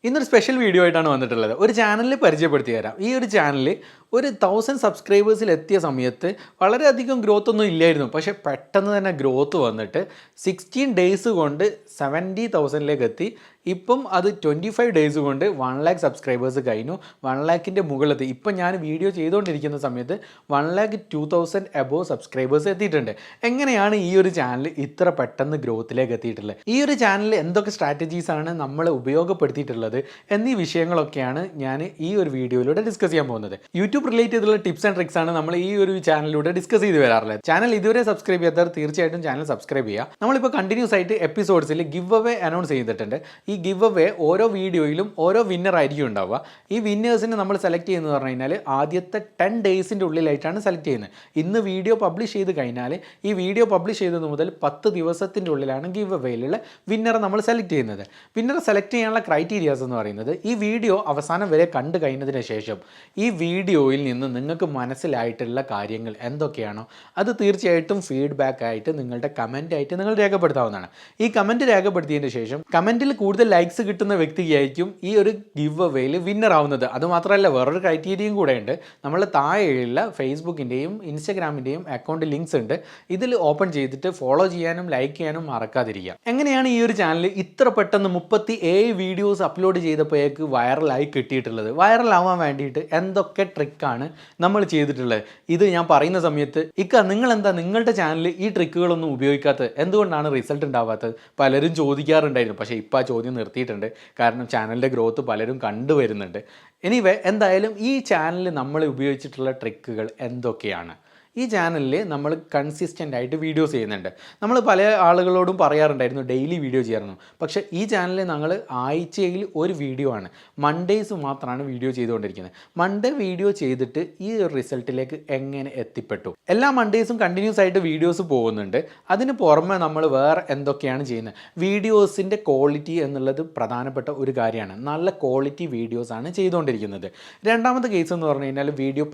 ഇന്നൊരു special video ആയിട്ടാണ് വന്നിട്ടുള്ളത്. ഒരു ചാനലിൽ പരിചയപ്പെടുത്തി തരാം. ഈ ഒരു ചാനൽ ഒരു 1000 സബ്സ്ക്രൈബേഴ്സിൽ എത്തിയ സമയത്ത് വളരെയധികം ഗ്രോത്ത് ഒന്നും ഇല്ലായിരുന്നു. പക്ഷേ പെട്ടെന്ന് തന്നെ ഗ്രോത്ത് വന്നിട്ട് 16 ഡേയ്സ് കൊണ്ട് 70,000ലേക്ക് എത്തി. ഇപ്പം അത് 25 ഡേയ്സ് കൊണ്ട് 1,00,000 സബ്സ്ക്രൈബേഴ്സ് കഴിഞ്ഞു. 1,00,000ൻ്റെ മുകളിലെത്തി. ഇപ്പം ഞാൻ വീഡിയോ ചെയ്തുകൊണ്ടിരിക്കുന്ന സമയത്ത് 1,02,000 എബോവ് സബ്സ്ക്രൈബേഴ്സ് എത്തിയിട്ടുണ്ട്. എങ്ങനെയാണ് ഈ ഒരു ചാനൽ ഇത്ര പെട്ടെന്ന് ഗ്രോത്തിലേക്ക് എത്തിയിട്ടുള്ളത്? ഈ ഒരു ചാനലിൽ എന്തൊക്കെ സ്ട്രാറ്റജീസാണ് നമ്മൾ ഉപയോഗപ്പെടുത്തിയിട്ടുള്ളത് എന്നീ വിഷയങ്ങളൊക്കെയാണ് ഞാൻ ഈ ഒരു വീഡിയോയിലൂടെ ഡിസ്കസ് ചെയ്യാൻ പോകുന്നത്. യൂട്യൂബ് റിലേറ്റ് ചെയ്തുള്ള ടിപ്സ് ആൻഡ് ട്രിക്സ് ആണ് നമ്മൾ ഈ ഒരു ചാനലിലൂടെ ഡിസ്കസ് ചെയ്ത് വരാറുള്ളത്. ചാനൽ ഇതുവരെ സബ്സ്ക്രൈബ് ചെയ്യാത്തവർ തീർച്ചയായിട്ടും ചാനൽ സബ്സ്ക്രൈബ് ചെയ്യുക. നമ്മളിപ്പോൾ കണ്ടിന്യൂസ് ആയിട്ട് എപ്പിസോഡ്സിൽ ഗിവ് അവേ അനൗൺസ് ചെയ്തിട്ടുണ്ട്. ഈ ഗിവ് അവേ ഓരോ വീഡിയോയിലും ഓരോ വിന്നർ ആയിരിക്കും ഉണ്ടാവുക. ഈ വിന്നേഴ്സിനെ നമ്മൾ സെലക്ട് ചെയ്യുന്നത് പറഞ്ഞു കഴിഞ്ഞാൽ ആദ്യത്തെ 10 ഡേയ്സിൻ്റെ ഉള്ളിലായിട്ടാണ് സെലക്ട് ചെയ്യുന്നത്. ഇന്ന് വീഡിയോ പബ്ലിഷ് ചെയ്ത് കഴിഞ്ഞാൽ ഈ വീഡിയോ പബ്ലിഷ് ചെയ്തത് മുതൽ 10 ദിവസത്തിൻ്റെ ഉള്ളിലാണ് ഗിവ് അവയിലുള്ള വിന്നറെ നമ്മൾ സെലക്ട് ചെയ്യുന്നത്. വിന്നറെ സെലക്ട് ചെയ്യാനുള്ള ക്രൈറ്റീരിയാസ് എന്ന് പറയുന്നത് ഈ വീഡിയോ അവസാനം വരെ കണ്ടു കഴിഞ്ഞതിന് ശേഷം ഈ വീഡിയോയിൽ നിന്ന് നിങ്ങൾക്ക് മനസ്സിലായിട്ടുള്ള കാര്യങ്ങൾ എന്തൊക്കെയാണോ അത് തീർച്ചയായിട്ടും ഫീഡ്ബാക്ക് ആയിട്ട് നിങ്ങളുടെ കമൻ്റ് ആയിട്ട് നിങ്ങൾ രേഖപ്പെടുത്താവുന്നതാണ്. ഈ കമൻറ്റ് രേഖപ്പെടുത്തിയതിന് ശേഷം കമൻറ്റിൽ കൂടുതൽ ലൈക്സ് കിട്ടുന്ന വ്യക്തിയായിരിക്കും ഈ ഒരു ഗിവ് അവയിൽ വിന്നർ ആവുന്നത്. അതുമാത്രമല്ല വേറൊരു ക്രൈറ്റീരിയയും കൂടെ ഉണ്ട്. നമ്മൾ താഴെയുള്ള ഫേസ്ബുക്കിൻ്റെയും ഇൻസ്റ്റഗ്രാമിൻ്റെയും അക്കൗണ്ട് ലിങ്ക്സ് ഉണ്ട്. ഇതിൽ ഓപ്പൺ ചെയ്തിട്ട് ഫോളോ ചെയ്യാനും ലൈക്ക് ചെയ്യാനും മറക്കാതിരിക്കുക. എങ്ങനെയാണ് ഈ ഒരു ചാനൽ ഇത്ര പെട്ടെന്ന് 37 വീഡിയോസ് അപ്ലോഡ് ചെയ്തപ്പോഴേക്ക് വൈറലായി കിട്ടിയിട്ടുള്ളത്? വൈറലാവാൻ വേണ്ടിയിട്ട് എന്തൊക്കെ ട്രിക്കാണ് നമ്മൾ ചെയ്തിട്ടുള്ളത്? ഇത് ഞാൻ പറയുന്ന സമയത്ത് നിങ്ങളെന്താ നിങ്ങളുടെ ചാനലിൽ ഈ ട്രിക്കുകളൊന്നും ഉപയോഗിക്കാത്തത്, എന്തുകൊണ്ടാണ് റിസൾട്ട് ഉണ്ടാവാത്തത് പലരും ചോദിക്കാറുണ്ടായിരുന്നു. പക്ഷേ ഇപ്പോൾ ആ ചോദ്യം നിർത്തിയിട്ടുണ്ട്. കാരണം ചാനലിൻ്റെ ഗ്രോത്ത് പലരും കണ്ടുവരുന്നുണ്ട്. എനിവേ എന്തായാലും ഈ ചാനലിൽ നമ്മൾ ഉപയോഗിച്ചിട്ടുള്ള ട്രിക്കുകൾ എന്തൊക്കെയാണ്? ഈ ചാനലിൽ നമ്മൾ കൺസിസ്റ്റൻ്റ് ആയിട്ട് വീഡിയോസ് ചെയ്യുന്നുണ്ട്. നമ്മൾ പല ആളുകളോടും പറയാറുണ്ടായിരുന്നു ഡെയിലി വീഡിയോ ചെയ്യാറുണ്ട്. പക്ഷേ ഈ ചാനലിൽ ഞങ്ങൾ ആഴ്ചയിൽ ഒരു വീഡിയോ ആണ്, മൺഡേയ്സ് മാത്രമാണ് വീഡിയോ ചെയ്തുകൊണ്ടിരിക്കുന്നത്. മൺഡേ വീഡിയോ ചെയ്തിട്ട് ഈ ഒരു റിസൾട്ടിലേക്ക് എങ്ങനെ എത്തിപ്പെട്ടു? എല്ലാ മൺഡേയ്സും കണ്ടിന്യൂസ് ആയിട്ട് വീഡിയോസ് പോകുന്നുണ്ട്. അതിന് പുറമെ നമ്മൾ വേറെ എന്തൊക്കെയാണ് ചെയ്യുന്നത്? വീഡിയോസിൻ്റെ ക്വാളിറ്റി എന്നുള്ളത് പ്രധാനപ്പെട്ട ഒരു കാര്യമാണ്. നല്ല ക്വാളിറ്റി വീഡിയോസാണ് ചെയ്തുകൊണ്ടിരിക്കുന്നത്. രണ്ടാമത്തെ കേസ് എന്ന് പറഞ്ഞു കഴിഞ്ഞാൽ വീഡിയോ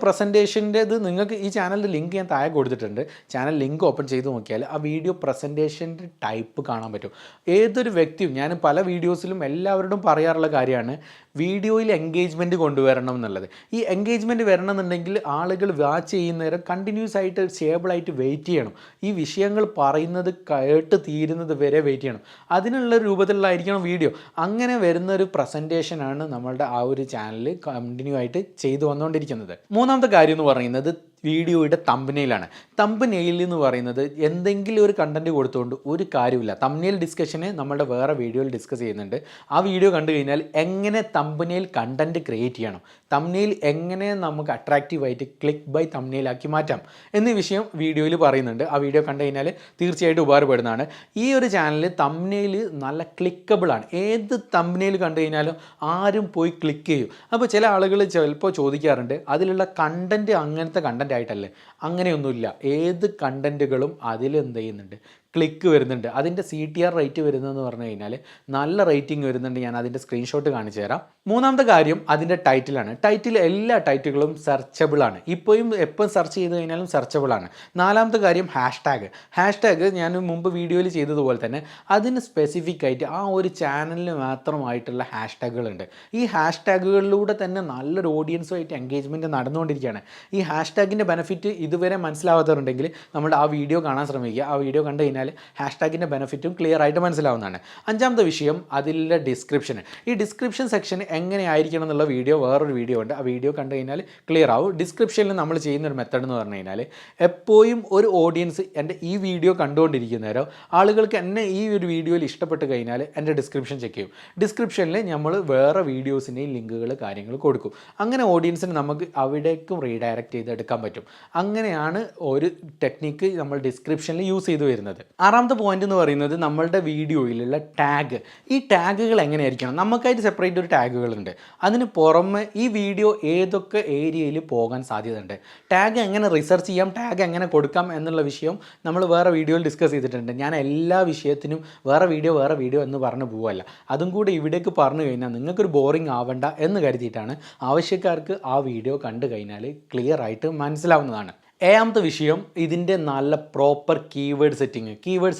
പ്രസൻറ്റേഷൻ്റേത് നിങ്ങൾക്ക് ഈ ചാനലിൻ്റെ ലിങ്ക് ഞാൻ താഴെ കൊടുത്തിട്ടുണ്ട്. ചാനൽ ലിങ്ക് ഓപ്പൺ ചെയ്ത് നോക്കിയാൽ ആ വീഡിയോ പ്രസൻറ്റേഷൻ്റെ ടൈപ്പ് കാണാൻ പറ്റും. ഏതൊരു വ്യക്തിയും ഞാൻ പല വീഡിയോസിലും എല്ലാവരോടും പറയാറുള്ള കാര്യമാണ് വീഡിയോയിൽ എൻഗേജ്മെൻറ്റ് കൊണ്ടുവരണം എന്നുള്ളത്. ഈ എൻഗേജ്മെൻറ്റ് വരണം എന്നുണ്ടെങ്കിൽ ആളുകൾ വാച്ച് ചെയ്യുന്നേരം കണ്ടിന്യൂസ് ആയിട്ട് സ്റ്റേബിളായിട്ട് വെയിറ്റ് ചെയ്യണം. ഈ വിഷയങ്ങൾ പറയുന്നത് കേട്ട് തീരുന്നത് വരെ വെയിറ്റ് ചെയ്യണം. അതിനുള്ള രൂപത്തിലുള്ളായിരിക്കണം വീഡിയോ. അങ്ങനെ വരുന്നൊരു പ്രസൻറ്റേഷനാണ് നമ്മളുടെ ആ ഒരു ചാനൽ കണ്ടിന്യൂ ആയിട്ട് ചെയ്തു വന്നുകൊണ്ടിരിക്കുന്നത്. മൂന്നാമത്തെ കാര്യം എന്ന് പറയുന്നത് വീഡിയോയുടെ തംബ്നെയിലാണ്. തംബ്നെയിൽ എന്ന് പറയുന്നത് എന്തെങ്കിലും ഒരു കണ്ടൻറ്റ് കൊടുത്തുകൊണ്ട് ഒരു കാര്യമില്ല. തംബ്നെയിൽ ഡിസ്കഷന് നമ്മുടെ വേറെ വീഡിയോയിൽ ഡിസ്കസ് ചെയ്യുന്നുണ്ട്. ആ വീഡിയോ കണ്ടു കഴിഞ്ഞാൽ എങ്ങനെ തംബ്നെയിൽ കണ്ടൻറ്റ് ക്രിയേറ്റ് ചെയ്യണം, തംബ്നെയിൽ എങ്ങനെ നമുക്ക് അട്രാക്റ്റീവായിട്ട് ക്ലിക്ക് ബൈ തംബ്നെയിലാക്കി മാറ്റാം എന്നീ വിഷയം വീഡിയോയിൽ പറയുന്നുണ്ട്. ആ വീഡിയോ കണ്ടു കഴിഞ്ഞാൽ തീർച്ചയായിട്ടും ഉപകാരപ്പെടുന്നതാണ്. ഈ ഒരു ചാനൽ തംബ്നെയിൽ നല്ല ക്ലിക്കബിളാണ്. ഏത് തംബ്നെയിൽ കണ്ടു കഴിഞ്ഞാലും ആരും പോയി ക്ലിക്ക് ചെയ്യും. അപ്പോൾ ചില ആളുകൾ ചിലപ്പോൾ ചോദിക്കാറുണ്ട് അതിലുള്ള കണ്ടൻറ്റ് അങ്ങനത്തെ കണ്ടൻറ്റ് ആയിട്ടല്ലേ? അങ്ങനെയൊന്നുമില്ല. ഏത് കണ്ടൻറ്റുകളും അതിലെന്ത് ചെയ്യുന്നുണ്ട്, ക്ലിക്ക് വരുന്നുണ്ട്. അതിൻ്റെ CTR റേറ്റ് വരുന്നതെന്ന് പറഞ്ഞു കഴിഞ്ഞാൽ നല്ല റേറ്റിംഗ് വരുന്നുണ്ട്. ഞാൻ അതിൻ്റെ സ്ക്രീൻഷോട്ട് കാണിച്ചു തരാം. മൂന്നാമത്തെ കാര്യം അതിൻ്റെ ടൈറ്റിലാണ്. എല്ലാ ടൈറ്റിലുകളും സെർച്ചബിളാണ്. ഇപ്പോഴും എപ്പം സെർച്ച് ചെയ്ത് കഴിഞ്ഞാലും സെർച്ചബിളാണ്. നാലാമത്തെ കാര്യം ഹാഷ്ടാഗ് ഞാൻ മുമ്പ് വീഡിയോയിൽ ചെയ്തതുപോലെ തന്നെ അതിന് സ്പെസിഫിക് ആയിട്ട് ആ ഒരു ചാനലിന് മാത്രമായിട്ടുള്ള ഹാഷ്ടാഗുകളുണ്ട്. ഈ ഹാഷ്ടാഗുകളിലൂടെ തന്നെ നല്ലൊരു ഓഡിയൻസുമായിട്ട് എൻഗേജ്മെൻറ്റ് നടന്നുകൊണ്ടിരിക്കുകയാണ്. ഈ ഹാഷ്ടാഗിൻ്റെ ബെനിഫിറ്റ് ഇതുവരെ മനസ്സിലാവാത്തവരുണ്ടെങ്കിൽ നമ്മുടെ ആ വീഡിയോ കാണാൻ ശ്രമിക്കുക. ആ വീഡിയോ കണ്ടു കഴിഞ്ഞാൽ ഹാഷ്ടാഗിൻ്റെ ബെനിഫിറ്റും ക്ലിയർ ആയിട്ട് മനസ്സിലാവുന്നതാണ്. അഞ്ചാമത്തെ വിഷയം അതിലെ ഡിസ്ക്രിപ്ഷൻ. ഈ ഡിസ്ക്രിപ്ഷൻ സെക്ഷൻ എങ്ങനെ ആയിരിക്കണം എന്നുള്ള വീഡിയോ വേറൊരു വീഡിയോ ഉണ്ട്. ആ വീഡിയോ കണ്ടു കഴിഞ്ഞാൽ ക്ലിയർ ആവും. ഡിസ്ക്രിപ്ഷനിൽ നമ്മൾ ചെയ്യുന്നൊരു മെത്തേഡ് എന്ന് പറഞ്ഞു കഴിഞ്ഞാൽ എപ്പോഴും ഒരു ഓഡിയൻസ് എൻ്റെ ഈ വീഡിയോ കണ്ടുകൊണ്ടിരിക്കുന്നവരോ ആളുകൾക്ക് എന്നെ ഈ ഒരു വീഡിയോയിൽ ഇഷ്ടപ്പെട്ട് കഴിഞ്ഞാൽ എൻ്റെ ഡിസ്ക്രിപ്ഷൻ ചെക്ക് ചെയ്യും. ഡിസ്ക്രിപ്ഷനിൽ നമ്മൾ വേറെ വീഡിയോസിൻ്റെയും ലിങ്കുകൾ കാര്യങ്ങൾ കൊടുക്കും. അങ്ങനെ ഓഡിയൻസിന് നമുക്ക് അവിടേക്കും റീഡയറക്റ്റ് ചെയ്തെടുക്കാൻ പറ്റും. അങ്ങനെയാണ് ഒരു ടെക്നിക്ക് നമ്മൾ ഡിസ്ക്രിപ്ഷനിൽ യൂസ് ചെയ്ത് വരുന്നത്. ആറാമത്തെ പോയിന്റ് എന്ന് പറയുന്നത് നമ്മളുടെ വീഡിയോയിലുള്ള ടാഗ്. ഈ ടാഗുകൾ എങ്ങനെയായിരിക്കണം? നമുക്കായിട്ട് സെപ്പറേറ്റ് ഒരു ടാഗുകളുണ്ട്. അതിന് പുറമെ ഈ വീഡിയോ ഏതൊക്കെ ഏരിയയിൽ പോകാൻ സാധ്യതയുണ്ട്, ടാഗ് എങ്ങനെ റിസർച്ച് ചെയ്യാം, ടാഗ് എങ്ങനെ കൊടുക്കാം എന്നുള്ള വിഷയം നമ്മൾ വേറെ വീഡിയോയിൽ ഡിസ്കസ് ചെയ്തിട്ടുണ്ട്. ഞാൻ എല്ലാ വിഷയത്തിനും വേറെ വീഡിയോ എന്ന് പറഞ്ഞു പോവല്ല. അതും കൂടി ഇവിടേക്ക് പറഞ്ഞു കഴിഞ്ഞാൽ നിങ്ങൾക്കൊരു ബോറിംഗ് ആവണ്ട എന്ന് കരുതിയിട്ടാണ്. ആവശ്യക്കാർക്ക് ആ വീഡിയോ കണ്ടു കഴിഞ്ഞാൽ ക്ലിയർ ആയിട്ട് മനസ്സിലാവുന്നതാണ്. ഏഴാമത്തെ വിഷയം ഇതിൻ്റെ നല്ല പ്രോപ്പർ കീവേഡ്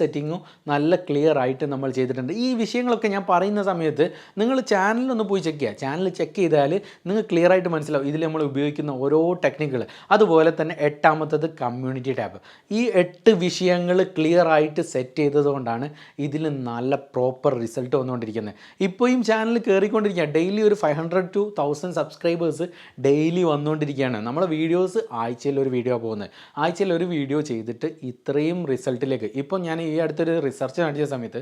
സെറ്റിങ്ങും നല്ല ക്ലിയർ ആയിട്ട് നമ്മൾ ചെയ്തിട്ടുണ്ട്. ഈ വിഷയങ്ങളൊക്കെ ഞാൻ പറയുന്ന സമയത്ത് നിങ്ങൾ ചാനലൊന്ന് പോയി ചെക്ക് ചെയ്യുക. ചാനൽ ചെക്ക് ചെയ്താൽ നിങ്ങൾക്ക് ക്ലിയർ ആയിട്ട് മനസ്സിലാവും ഇതിൽ നമ്മൾ ഉപയോഗിക്കുന്ന ഓരോ ടെക്നിക്കുകൾ. അതുപോലെ തന്നെ എട്ടാമത്തത് കമ്മ്യൂണിറ്റി ടാബ്. ഈ 8 വിഷയങ്ങൾ ക്ലിയർ ആയിട്ട് സെറ്റ് ചെയ്തതുകൊണ്ടാണ് ഇതിൽ നല്ല പ്രോപ്പർ റിസൾട്ട് വന്നുകൊണ്ടിരിക്കുന്നത്. ഇപ്പോഴും ചാനൽ കയറിക്കൊണ്ടിരിക്കുക. ഡെയിലി ഒരു 500 to 1000 സബ്സ്ക്രൈബേഴ്സ് ഡെയിലി വന്നുകൊണ്ടിരിക്കുകയാണ്. നമ്മളെ വീഡിയോസ് ആഴ്ചയിൽ ഒരു വീഡിയോ പോകുന്നത്, ആഴ്ചയിൽ ഒരു വീഡിയോ ചെയ്തിട്ട് ഇത്രയും റിസൾട്ടിലേക്ക്. ഇപ്പോൾ ഞാൻ ഈ അടുത്തൊരു റിസർച്ച് നടത്തിയ സമയത്ത്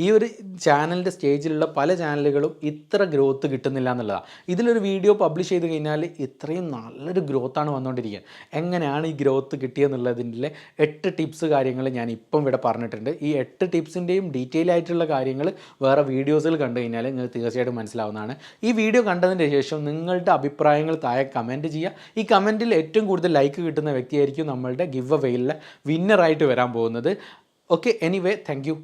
ഈ ഒരു ചാനലിൻ്റെ സ്റ്റേജിലുള്ള പല ചാനലുകളും ഇത്ര ഗ്രോത്ത് കിട്ടുന്നില്ല എന്നുള്ളതാണ്. ഇതിലൊരു വീഡിയോ പബ്ലിഷ് ചെയ്ത് കഴിഞ്ഞാൽ ഇത്രയും നല്ലൊരു ഗ്രോത്താണ് വന്നുകൊണ്ടിരിക്കുക. എങ്ങനെയാണ് ഈ ഗ്രോത്ത് കിട്ടിയെന്നുള്ളതിൻ്റെ 8 ടിപ്സ് കാര്യങ്ങൾ ഞാൻ ഇപ്പം ഇവിടെ പറഞ്ഞിട്ടുണ്ട്. ഈ 8 ടിപ്സിൻ്റെയും ഡീറ്റെയിൽ ആയിട്ടുള്ള കാര്യങ്ങൾ വേറെ വീഡിയോസിൽ കണ്ടു കഴിഞ്ഞാൽ നിങ്ങൾക്ക് തീർച്ചയായിട്ടും മനസ്സിലാവുന്നതാണ്. ഈ വീഡിയോ കണ്ടതിന് ശേഷം നിങ്ങളുടെ അഭിപ്രായങ്ങൾ താഴെ കമൻറ്റ് ചെയ്യുക. ഈ കമൻറ്റിൽ ഏറ്റവും കൂടുതൽ ലൈക്ക് കിട്ടുന്ന വ്യക്തിയായിരിക്കും നമ്മളുടെ ഗിവ് അവയിലെ വിന്നറായിട്ട് വരാൻ പോകുന്നത്. Okay, anyway thank you.